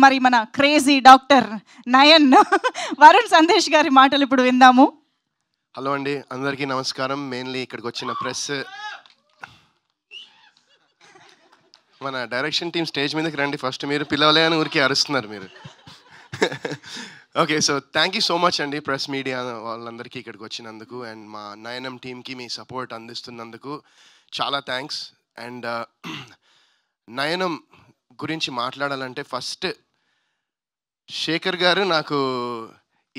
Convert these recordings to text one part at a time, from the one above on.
మరి మన crazy doctor Nayan Varun Sandesh గారి మాటలు ఇప్పుడు విందాము. హలో అండి, అందరికీ నమస్కారం. మెయిన్లీ ఇక్కడికి వచ్చిన ప్రెస్, మన డైరెక్షన్ టీం స్టేజ్ మీదకి రండి ఫస్ట్. మీరు పిలవలే అని ఊరికి అరుస్తున్నారు మీరు. Okay, so thank you so much అండి ప్రెస్ మీడియా వాళ్ళందరికీ ఇక్కడికి వచ్చినందుకు, అండ్ మా నయనం టీంకి మీ సపోర్ట్ అందిస్తున్నందుకు చాలా థ్యాంక్స్. అండ్ నయనం గురించి మాట్లాడాలంటే ఫస్ట్ శేఖర్ గారు నాకు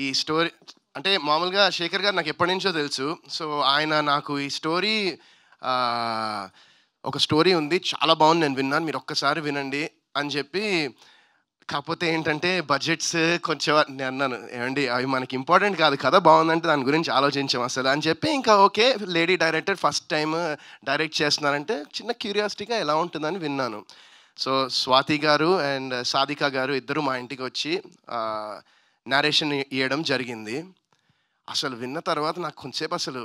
ఈ స్టోరీ, అంటే మామూలుగా శేఖర్ గారు నాకు ఎప్పటి నుంచో తెలుసు. సో ఆయన నాకు ఈ స్టోరీ, ఒక స్టోరీ ఉంది, చాలా బాగుంది, నేను విన్నాను, మీరు ఒక్కసారి వినండి అని చెప్పి. కాకపోతే ఏంటంటే బడ్జెట్స్ కొంచెం నేను అన్నాను, ఏమండి అవి మనకి ఇంపార్టెంట్ కాదు, కథ బాగుందంటే దాని గురించి ఆలోచించాం అసలు అని చెప్పి. ఇంకా okay, lady director first time direct చేస్తున్నారంటే చిన్న క్యూరియాసిటీగా ఎలా ఉంటుందని విన్నాను. సో స్వాతి గారు అండ్ సాధిక గారు ఇద్దరు మా ఇంటికి వచ్చి నారేషన్ ఇవ్వడం జరిగింది. అసలు విన్న తర్వాత నాకు కొంచెంసేపు అసలు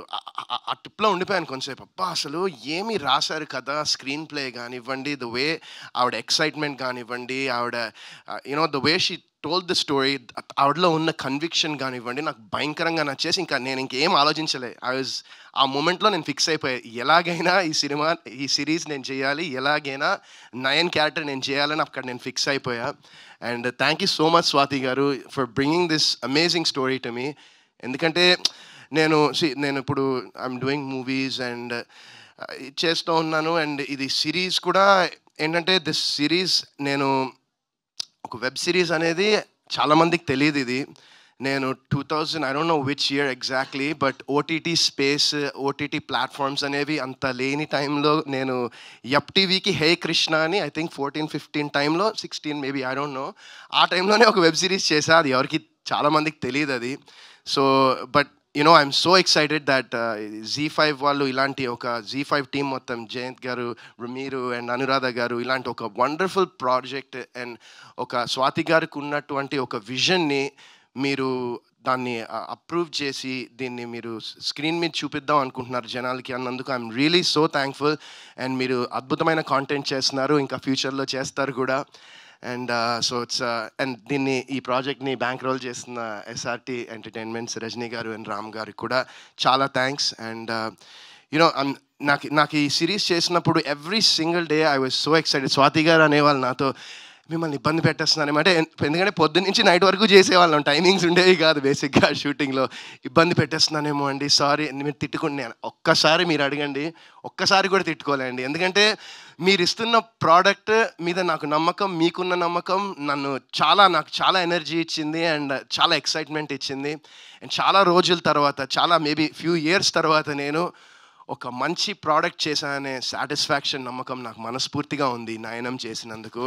ఆ టిప్లో ఉండిపోయాను కొంచెంసేపు. అబ్బా అసలు ఏమి రాశారు కదా, స్క్రీన్ ప్లే కానివ్వండి, ద వే ఆవిడ ఎక్సైట్మెంట్ కానివ్వండి, ఆవిడ you know the way she told the story, ఆవిడలో ఉన్న కన్విక్షన్ కానివ్వండి, నాకు భయంకరంగా నచ్చేసి ఇంకా నేను ఇంకేం ఆలోచించలే. ఆ మూమెంట్లో నేను ఫిక్స్ అయిపోయాను, ఎలాగైనా ఈ సిరీస్ నేను చేయాలి, ఎలాగైనా నయన్ క్యారెక్టర్ నేను చేయాలని అక్కడ నేను ఫిక్స్ అయిపోయా. And thank you so much Swathi garu for bringing this amazing story to me. ఎందుకంటే నేను ఇప్పుడు ఐఎమ్ డూయింగ్ మూవీస్ అండ్ చేస్తూ ఉన్నాను, అండ్ ఇది సిరీస్ కూడా ఏంటంటే దిస్ సిరీస్ నేను ఒక వెబ్ సిరీస్ అనేది చాలామందికి తెలియదు. ఇది నేను 2000 I don't know which year exactly, but OTT space, OTT platforms అనేవి అంత లేని టైంలో నేను యప్ టీవీకి హే కృష్ణ అని ఐ థింక్ 14-15 టైంలో, 16 మేబీ, ఐ డోంట్ నో, ఆ టైంలోనే ఒక వెబ్ సిరీస్ చేశా. అది ఎవరికి చాలామందికి తెలియదు అది. So but you know I'm so excited that Z5 వాళ్ళు ఇలాంటి ఒక Z5 టీమ్ మొత్తం, జయంత్ గారు, మీరు అండ్ అనురాధ గారు, ఇలాంటి ఒక వండర్ఫుల్ ప్రాజెక్ట్ అండ్ ఒక స్వాతి గారికి ఉన్నటువంటి ఒక విజన్ని మీరు దాన్ని అప్రూవ్ చేసి దీన్ని మీరు స్క్రీన్ మీద చూపిద్దాం అనుకుంటున్నారు జనాలకి అన్నందుకు I'm really so thankful. And మీరు అద్భుతమైన కాంటెంట్ చేస్తున్నారు, ఇంకా ఫ్యూచర్లో చేస్తారు కూడా. అండ్ సో ఇట్స్ అండ్ ఈ ప్రాజెక్ట్ని బ్యాంక్ రోల్ చేస్తున్న SRT ఎంటర్టైన్మెంట్స్ రజనీ గారు అండ్ రామ్ గారికి కూడా చాలా థ్యాంక్స్. అండ్ యూనో నాకు ఈ సిరీస్ చేసినప్పుడు every single day I was so excited. Swathi గారు అనేవాళ్ళు నాతో, మిమ్మల్ని ఇబ్బంది పెట్టేస్తున్నాను అంటే, ఎందుకంటే పొద్దున్న నుంచి నైట్ వరకు చేసేవాళ్ళం, టైమింగ్స్ ఉండేవి కాదు బేసిక్గా షూటింగ్లో. ఇబ్బంది పెట్టేస్తున్నానేమో అండి, సారీ, మీరు తిట్టుకున్నాను. ఒక్కసారి మీరు అడగండి, ఒక్కసారి కూడా తిట్టుకోలేండి. ఎందుకంటే మీరు ఇస్తున్న ప్రోడక్ట్ మీద నాకు నమ్మకం, మీకున్న నమ్మకం నాకు చాలా ఎనర్జీ ఇచ్చింది అండ్ చాలా ఎక్సైట్మెంట్ ఇచ్చింది. అండ్ చాలా రోజుల తర్వాత, చాలా మేబీ ఫ్యూ ఇయర్స్ తర్వాత నేను ఒక మంచి ప్రోడక్ట్ చేశాననే సాటిస్ఫాక్షన్, నమ్మకం నాకు మనస్ఫూర్తిగా ఉంది నయనం చేసినందుకు.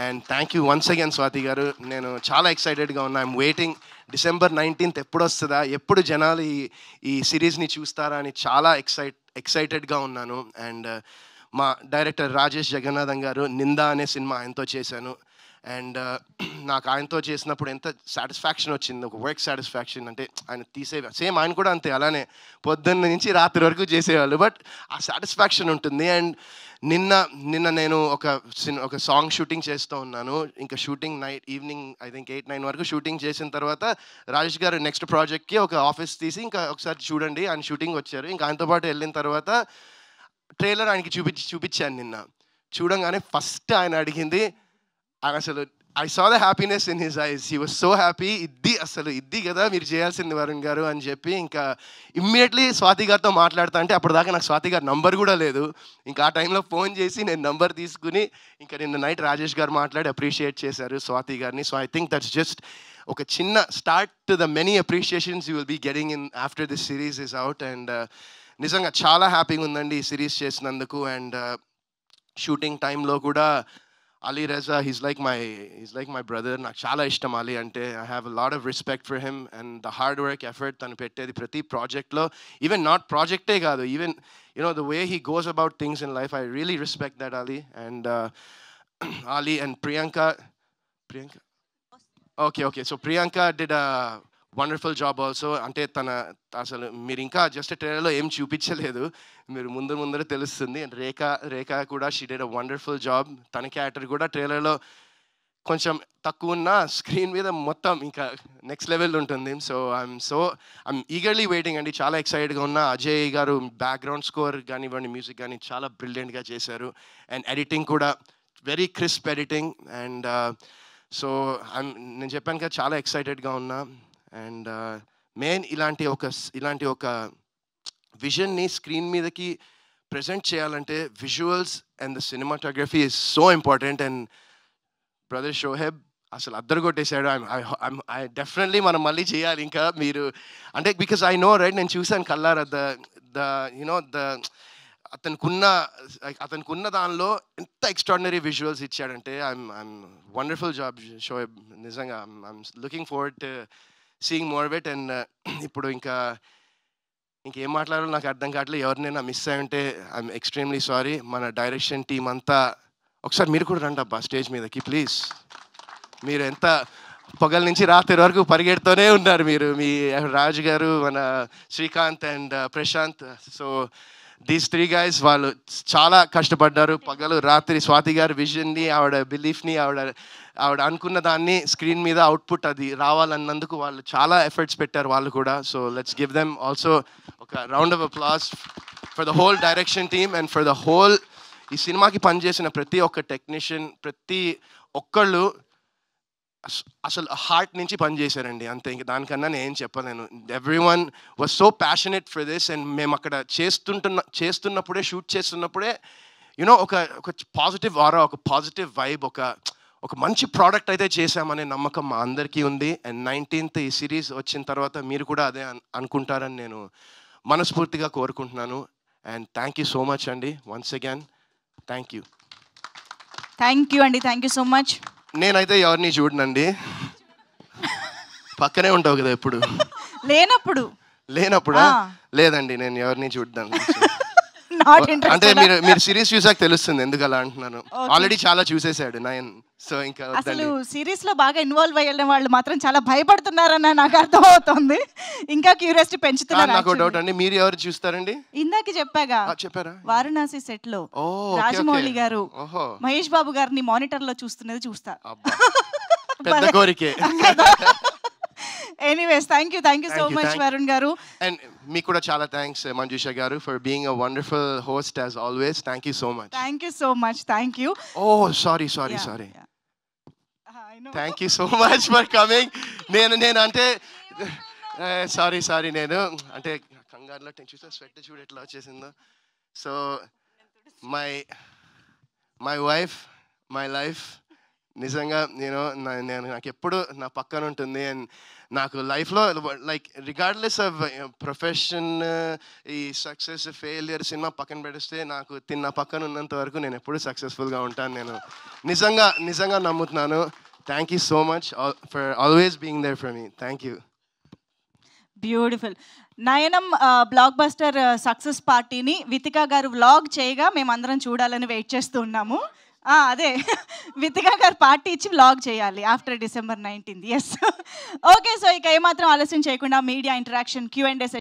And thank you once again Swathi గారు. నేను చాలా ఎక్సైటెడ్గా ఉన్నా. ఐఎమ్ వెయిటింగ్ December 19th ఎప్పుడు వస్తుందా, ఎప్పుడు జనాలు ఈ సిరీస్ని చూస్తారా అని చాలా ఎక్సైటెడ్గా ఉన్నాను. అండ్ మా డైరెక్టర్ రాజేష్ జగన్నాథం గారు, నిందా అనే సినిమా ఆయనతో చేశాను. అండ్ నాకు ఆయనతో చేసినప్పుడు ఎంత సాటిస్ఫాక్షన్ వచ్చింది, ఒక వర్క్ సాటిస్ఫాక్షన్. అంటే ఆయన సేమ్ ఆయన కూడా అంతే, అలానే పొద్దున్న నుంచి రాత్రి వరకు చేసేవాళ్ళు, బట్ ఆ సాటిస్ఫాక్షన్ ఉంటుంది. అండ్ నిన్న నేను ఒక సాంగ్ షూటింగ్ చేస్తూ ఉన్నాను. ఇంకా షూటింగ్ ఈవినింగ్ ఐ థింక్ 8-9 వరకు షూటింగ్ చేసిన తర్వాత రాజేష్ గారు నెక్స్ట్ ప్రాజెక్ట్కి ఒక ఆఫీస్ తీసి ఇంకా ఒకసారి చూడండి ఆయన షూటింగ్ వచ్చారు. ఇంకా ఆయనతో పాటు వెళ్ళిన తర్వాత ట్రైలర్ ఆయనకి చూపించాను నిన్న. చూడంగానే ఫస్ట్ ఆయన అడిగింది, అసలు I saw the happiness in his eyes, he was so happy. ఇది కదా మీరు చేయాల్సింది వరుణ్ గారు అని చెప్పి ఇంకా ఇమ్మీడియట్లీ స్వాతి గారితో మాట్లాడతా అంటే, అప్పటిదాకా నాకు స్వాతి గారి నంబర్ కూడా లేదు. ఇంకా ఆ టైంలో ఫోన్ చేసి నేను నంబర్ తీసుకుని ఇంకా నిన్న నైట్ రాజేష్ గారు మాట్లాడి అప్రిషియేట్ చేశారు స్వాతి గారిని. So I think that's just ఒక చిన్న start to the many appreciations you will be getting in after this series is out. And నిజంగా చాలా హ్యాపీగా ఉందండి ఈ సిరీస్ చేసినందుకు. అండ్ షూటింగ్ టైంలో కూడా Ali Reza, he's like my brother. నాకు చాలా ఇష్టం Ali అంటే. I have a lot of respect for him and the hard work, effort తను పెట్టేది ప్రతి ప్రాజెక్ట్లో. ఈవెన్ నాట్ ప్రాజెక్టే కాదు, even the way he goes about things in life, I really respect that Ali. And Ali and Priyanka. Okay. So Priyanka did a wonderful job also. అంటే అసలు మీరు ఇంకా just ట్రైలర్లో ఏం చూపించలేదు, మీరు ముందర తెలుస్తుంది. అండ్ రేఖ కూడా she did a wonderful job. తన క్యారెక్టర్ కూడా ట్రైలర్లో కొంచెం తక్కువ ఉన్న స్క్రీన్ మీద మొత్తం ఇంకా నెక్స్ట్ లెవెల్ ఉంటుంది. సో ఐఎమ్ ఈగర్లీ వెయిటింగ్ అండి. చాలా ఎక్సైటెడ్గా ఉన్నా. అజయ్ గారు బ్యాక్గ్రౌండ్ స్కోర్ కానివ్వండి, మ్యూజిక్ కానీ చాలా బ్రిలియంట్గా చేశారు. అండ్ ఎడిటింగ్ కూడా very crisp editing. And so నేను చెప్పాను కదా, చాలా ఎక్సైటెడ్గా ఉన్నా. అండ్ మెయిన్ ఇలాంటి ఒక విజన్ని స్క్రీన్ మీదకి ప్రజెంట్ చేయాలంటే visuals and the cinematography is so important. And brother Shoaib అసలు అద్దరు కొట్టేశాడు. ఐ డెఫినెట్లీ మనం మళ్ళీ చేయాలి ఇంకా. మీరు అంటే బికాస్ ఐ నో రైట్, నేను చూశాను కల్లారా అతనుకున్న దానిలో ఎంత ఎక్స్ట్రాడినరీ విజువల్స్ ఇచ్చాడంటే ఐఎమ్ వండర్ఫుల్ జాబ్ షోహెబ్. నిజంగా I'm looking forward to seeing more of it. And ఇప్పుడు ఇంకేం మాట్లాడాలో నాకు అర్థం కావట్లేదు. ఎవరినైనా మిస్ అయి ఉంటే ఐఎమ్ ఎక్స్ట్రీమ్లీ సారీ. మన డైరెక్షన్ టీం అంతా ఒకసారి మీరు కూడా రండి అబ్బా స్టేజ్ మీదకి ప్లీజ్. మీరు ఎంత పగల నుంచి రాత్రి వరకు పరిగెడుతూనే ఉన్నారు మీరు, మీ రాజు గారు, మన Srikanth and Prashanth. So these 3 guys వాళ్ళు చాలా కష్టపడ్డారు పగలు రాత్రి. స్వాతి గారు విజన్ని, ఆవిడ బిలీఫ్ని, ఆవిడ అనుకున్న దాన్ని స్క్రీన్ మీద అవుట్పుట్ అది రావాలన్నందుకు వాళ్ళు చాలా ఎఫర్ట్స్ పెట్టారు వాళ్ళు కూడా. So let's give them also ఒక round of applause for the whole direction team and for the whole. ఈ సినిమాకి పనిచేసిన ప్రతి ఒక్క టెక్నీషియన్, ప్రతి ఒక్కళ్ళు అసలు హార్ట్ నుంచి పనిచేశారండి అంతే. ఇంక దానికన్నా నేను ఏం చెప్పలేను. Everyone was so passionate for this. And మేము అక్కడ చేస్తున్నప్పుడే, షూట్ చేస్తున్నప్పుడే యూనో ఒక పాజిటివ్ ఆరా, ఒక పాజిటివ్ వైబ్, ఒక మంచి ప్రోడక్ట్ అయితే చేశామనే నమ్మకం మా అందరికీ ఉంది. అండ్ 19th ఈ సిరీస్ వచ్చిన తర్వాత మీరు కూడా అదే అనుకుంటారని నేను మనస్ఫూర్తిగా కోరుకుంటున్నాను. And thank you so much అండి వన్స్ అగైన్. థ్యాంక్ యూ అండి. Thank you so much. నేనైతే ఎవరిని చూడనండి, పక్కనే ఉంటావు కదా ఎప్పుడు. లేనప్పుడా? లేదండి, నేను ఎవరిని చూడను. అంటే మీరు సిరీస్ చూసాక తెలుస్తుంది ఎందుకు అలా అంటున్నాను. ఆల్రెడీ చాలా చూసేసాడు నయన్. సో ఇంకా అసలు సిరీస్ లో బాగా ఇన్వాల్వ్ అయ్యే వాళ్ళు మాత్రం చాలా భయపడుతున్నారన్న నాకు అర్థం అవుతుంది. ఇంకా క్యూరియాసిటీ పెంచుతున్నారు. నాకు డౌట్ అండి, మీరు ఎవరు చూస్తారండి? ఇందాక చెప్పారా, వారణాసి సెట్ లో రాజమౌళి గారు మహేష్ బాబు గారిని మానిటర్ లో చూస్తున్నది చూస్తా. పెద్ద కోరికే. Anyways thank you so much Varun garu. And మీకు కూడా చాలా thanks Manjusha garu for being a wonderful host as always. Thank you so much. Thank you. Oh sorry thank you so much for coming. నేను అంటే సారీ నేను అంటే కంగారులో చూస్తే స్వెట్ చూడు ఎట్లా వచ్చేసిందో. So my wife, my life నిజంగా నాకు ఎప్పుడు నా పక్కన ఉంటుంది. అండ్ నాకు లైఫ్లో లైక్ రిగార్డ్లెస్ ఆఫ్ ప్రొఫెషన్, ఈ సక్సెస్ ఫెయిలియర్ సినిమా పక్కన పెడిస్తే నాకు తిన్న పక్కన ఉన్నంత వరకు నేను ఎప్పుడు సక్సెస్ఫుల్గా ఉంటాను. నేను నిజంగా నమ్ముతున్నాను. Thank you so much for always being there for me. Thank you. Beautiful. నయనం బ్లాక్ బస్టర్ సక్సెస్ పార్టీని వితికా గారు వ్లాగ్ చేయగా మేమందరం చూడాలని వెయిట్ చేస్తూ ఉన్నాము. అదే వితికా గారు పార్టీ ఇచ్చి వ్లాగ్ చేయాలి after December 19th. Yes okay. So ఇక ఏమాత్రం ఆలస్యం చేయకుండా మీడియా ఇంటరాక్షన్ Q&A